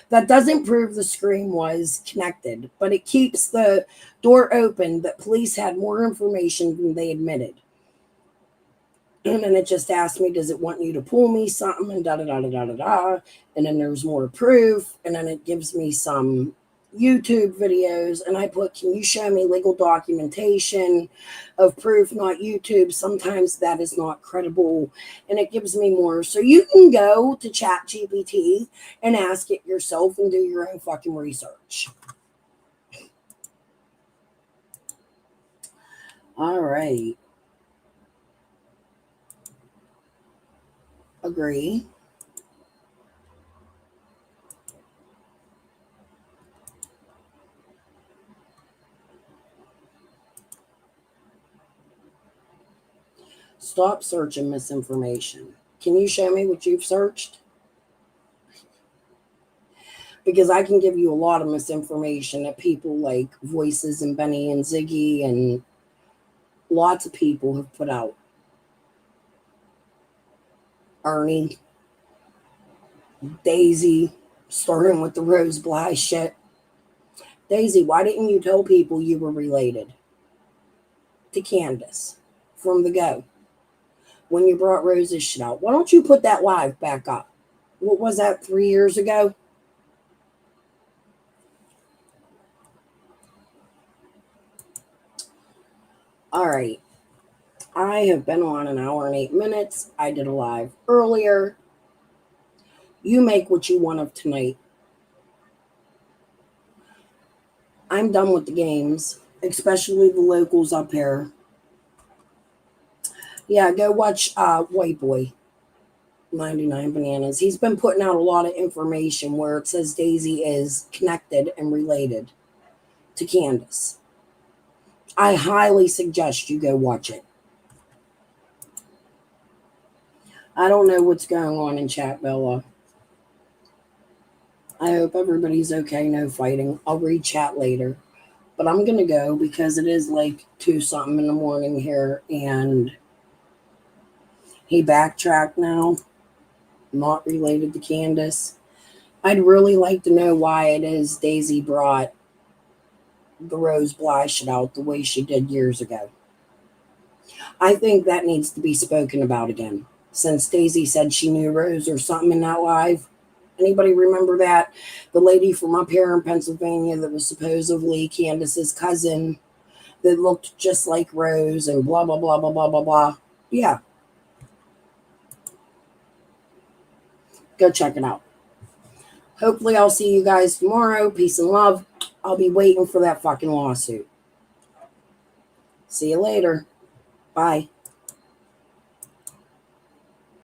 That doesn't prove the scream was connected, but it keeps the door open that police had more information than they admitted. And then it just asked me, does it want you to pull me something, and da-da-da-da-da-da-da. And then there's more proof. And then it gives me some YouTube videos. And I put, can you show me legal documentation of proof, not YouTube? Sometimes that is not credible. And it gives me more. So you can go to ChatGPT and ask it yourself and do your own fucking research. All right. Agree. Stop searching misinformation. Can you show me what you've searched? Because I can give you a lot of misinformation that people like Voices and Benny and Ziggy and lots of people have put out. Ernie, Daisy, starting with the Rose Bly shit. Daisy, why didn't you tell people you were related to Candace from the go when you brought Rose's shit out? Why don't you put that live back up? What was that, 3 years ago? All right. I have been on an hour and 8 minutes. I did a live earlier. You make what you want of tonight. I'm done with the games, especially the locals up here. Yeah, go watch White Boy, 99 Bananas. He's been putting out a lot of information where it says Daisy is connected and related to Candace. I highly suggest you go watch it. I don't know what's going on in chat, Bella. I hope everybody's okay, no fighting. I'll read chat later. But I'm going to go because it is like 2-something in the morning here. And he backtracked now. Not related to Candace. I'd really like to know why it is Daisy brought the Rose Bly shit out the way she did years ago. I think that needs to be spoken about again. Since Daisy said she knew Rose or something in that live. Anybody remember that? The lady from up here in Pennsylvania that was supposedly Candace's cousin that looked just like Rose and blah, blah, blah, blah, blah, blah, blah. Yeah. Go check it out. Hopefully I'll see you guys tomorrow. Peace and love. I'll be waiting for that fucking lawsuit. See you later. Bye.